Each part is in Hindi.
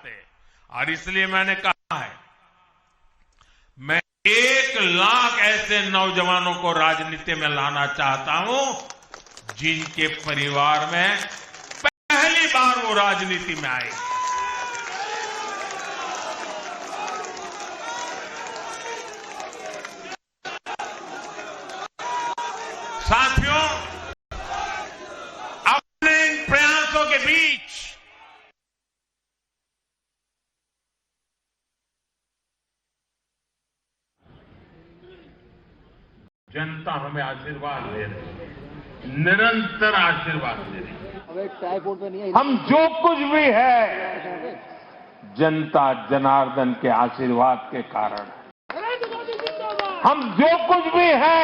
चाहते। और इसलिए मैंने कहा है, मैं 1 लाख ऐसे नौजवानों को राजनीति में लाना चाहता हूं जिनके परिवार में पहली बार वो राजनीति में आए। साथियों, अपने इन प्रयासों के बीच जनता हमें आशीर्वाद दे रही है, निरंतर आशीर्वाद दे रही है। हम जो कुछ भी है जनता जनार्दन के आशीर्वाद के कारण, हम जो कुछ भी है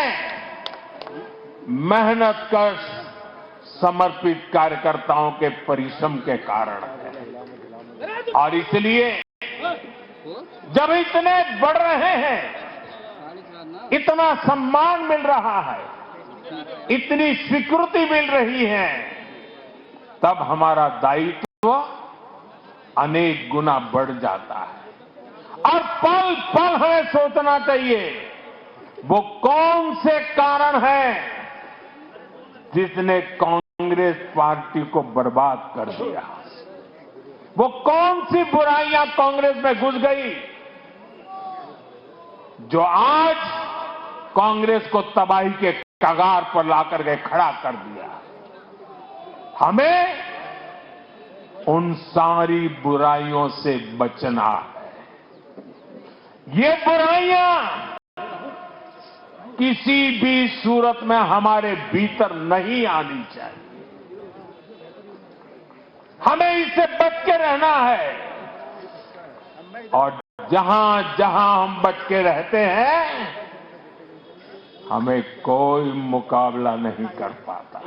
मेहनत कर समर्पित कार्यकर्ताओं के परिश्रम के कारण है। और इसलिए जब इतने बढ़ रहे हैं, इतना सम्मान मिल रहा है, इतनी स्वीकृति मिल रही है, तब हमारा दायित्व अनेक गुना बढ़ जाता है। और पल पल हमें सोचना चाहिए वो कौन से कारण हैं जिसने कांग्रेस पार्टी को बर्बाद कर दिया। वो कौन सी बुराइयां कांग्रेस में घुस गई जो आज कांग्रेस को तबाही के कगार पर लाकर के खड़ा कर दिया। हमें उन सारी बुराइयों से बचना है। ये बुराइयां किसी भी सूरत में हमारे भीतर नहीं आनी चाहिए। हमें इससे बच के रहना है। और जहां जहां हम बच के रहते हैं, हमें कोई मुकाबला नहीं कर पाता।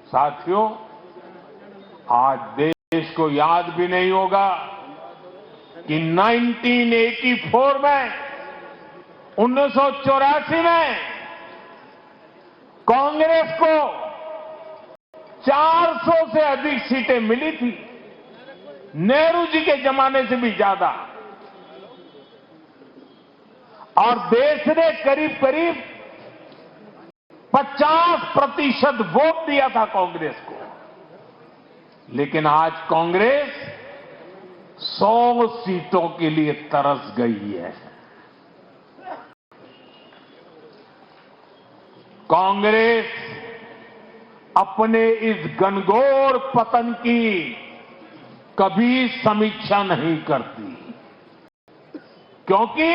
साथियों, आज देश को याद भी नहीं होगा कि 1984 में 1984 में कांग्रेस को 400 से अधिक सीटें मिली थी, नेहरू जी के जमाने से भी ज्यादा। और देश ने करीब करीब 50% वोट दिया था कांग्रेस को। लेकिन आज कांग्रेस 100 सीटों के लिए तरस गई है। कांग्रेस अपने इस घनघोर पतन की कभी समीक्षा नहीं करती, क्योंकि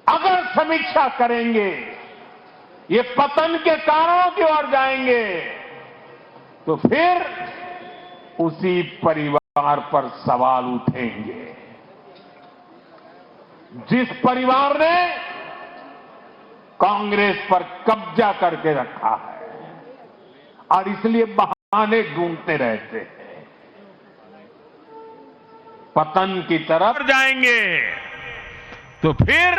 अगर समीक्षा करेंगे, ये पतन के कारणों की ओर जाएंगे, तो फिर उसी परिवार पर सवाल उठेंगे। जिस परिवार ने कांग्रेस पर कब्जा करके रखा है और इसलिए बहाने ढूंढते रहते हैं, पतन की तरफ जाएंगे तो फिर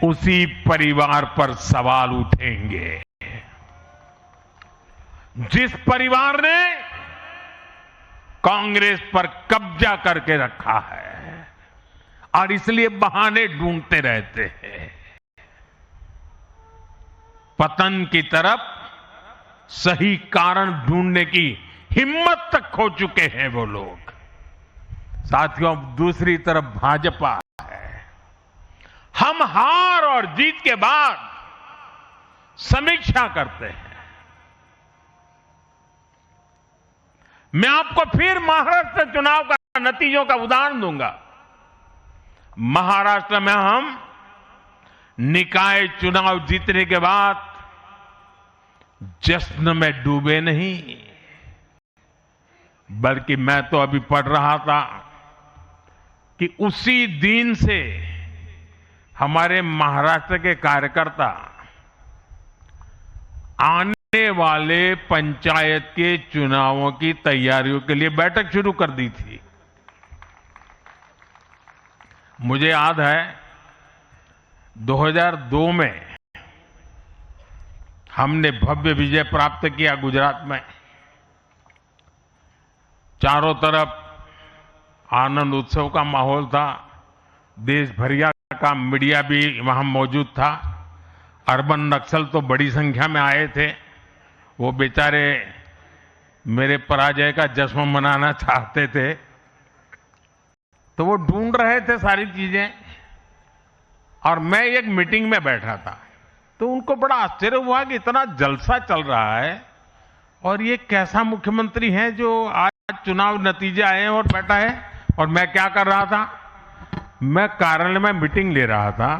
उसी परिवार पर सवाल उठेंगे। जिस परिवार ने कांग्रेस पर कब्जा करके रखा है और इसलिए बहाने ढूंढते रहते हैं, पतन की तरफ सही कारण ढूंढने की हिम्मत तक खो चुके हैं वो लोग। साथियों, दूसरी तरफ भाजपा है। हम हार और जीत के बाद समीक्षा करते हैं। मैं आपको फिर महाराष्ट्र चुनाव का नतीजों का उदाहरण दूंगा। महाराष्ट्र में हम निकाय चुनाव जीतने के बाद जश्न में डूबे नहीं, बल्कि मैं तो अभी पढ़ रहा था कि उसी दिन से हमारे महाराष्ट्र के कार्यकर्ता आने वाले पंचायत के चुनावों की तैयारियों के लिए बैठक शुरू कर दी थी। मुझे याद है 2002 में हमने भव्य विजय प्राप्त किया गुजरात में। चारों तरफ आनंद उत्सव का माहौल था। देश भरिया का मीडिया भी वहां मौजूद था। अर्बन नक्सल तो बड़ी संख्या में आए थे। वो बेचारे मेरे पराजय का जश्न मनाना चाहते थे, तो वो ढूंढ रहे थे सारी चीजें, और मैं एक मीटिंग में बैठा था। तो उनको बड़ा आश्चर्य हुआ कि इतना जलसा चल रहा है और ये कैसा मुख्यमंत्री है जो आज चुनाव नतीजे आए हैं और बैठा है। और मैं क्या कर रहा था, मैं कार्यालय में मीटिंग ले रहा था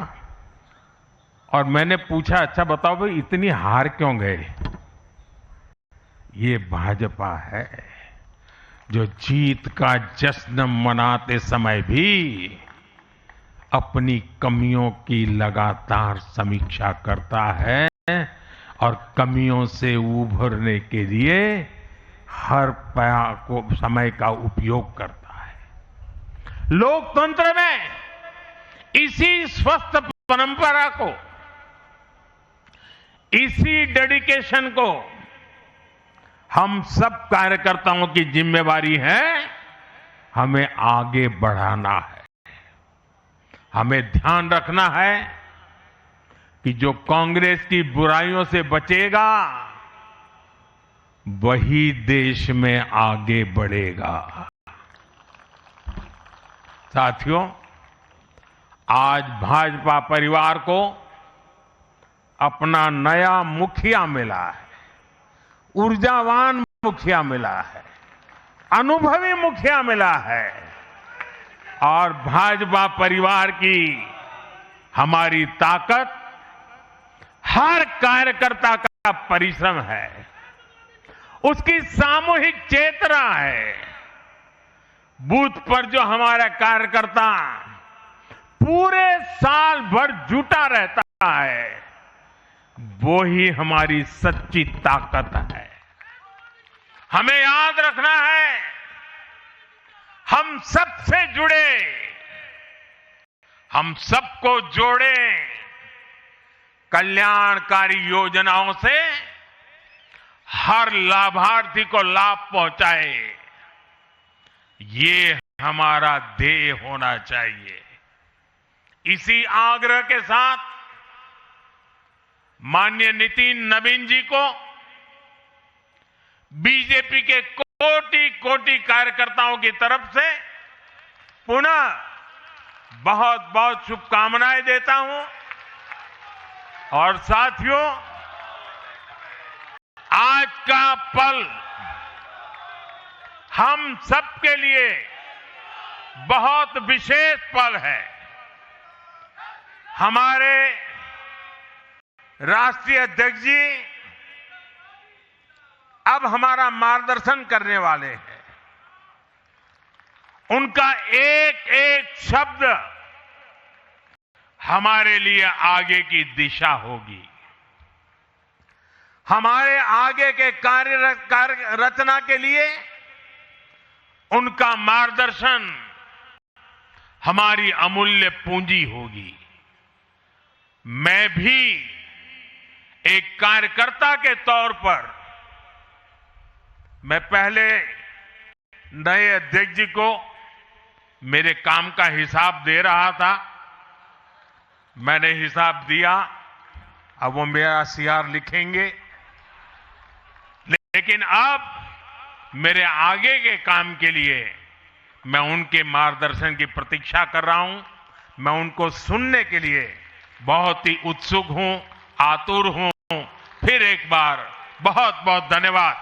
और मैंने पूछा, अच्छा बताओ भाई इतनी हार क्यों गए। ये भाजपा है जो जीत का जश्न मनाते समय भी अपनी कमियों की लगातार समीक्षा करता है और कमियों से उभरने के लिए हर समय का उपयोग करता है। लोकतंत्र में इसी स्वस्थ परंपरा को, इसी डेडिकेशन को हम सब कार्यकर्ताओं की जिम्मेवारी है, हमें आगे बढ़ाना है। हमें ध्यान रखना है कि जो कांग्रेस की बुराइयों से बचेगा वही देश में आगे बढ़ेगा। साथियों, आज भाजपा परिवार को अपना नया मुखिया मिला है, ऊर्जावान मुखिया मिला है, अनुभवी मुखिया मिला है, और भाजपा परिवार की हमारी ताकत हर कार्यकर्ता का परिश्रम है, उसकी सामूहिक चेतना है। बूथ पर जो हमारा कार्यकर्ता पूरे साल भर जुटा रहता है, वो ही हमारी सच्ची ताकत है। हमें याद रखना है, हम सबसे जुड़े, हम सबको जोड़े, कल्याणकारी योजनाओं से हर लाभार्थी को लाभ पहुंचाए, ये हमारा ध्येय होना चाहिए। इसी आग्रह के साथ माननीय नितिन नवीन जी को बीजेपी के कोटि कोटि कार्यकर्ताओं की तरफ से पुनः बहुत बहुत शुभकामनाएं देता हूं। और साथियों, आज का पल हम सबके लिए बहुत विशेष पल है। हमारे राष्ट्रीय अध्यक्ष जी अब हमारा मार्गदर्शन करने वाले हैं। उनका एक एक शब्द हमारे लिए आगे की दिशा होगी। हमारे आगे के कार्य रचना के लिए उनका मार्गदर्शन हमारी अमूल्य पूंजी होगी। मैं भी एक कार्यकर्ता के तौर पर मैं पहले नए अध्यक्ष जी को मेरे काम का हिसाब दे रहा था। मैंने हिसाब दिया, अब वो मेरा सीआर लिखेंगे। लेकिन अब मेरे आगे के काम के लिए मैं उनके मार्गदर्शन की प्रतीक्षा कर रहा हूं। मैं उनको सुनने के लिए बहुत ही उत्सुक हूं, आतुर हूं। फिर एक बार बहुत बहुत धन्यवाद।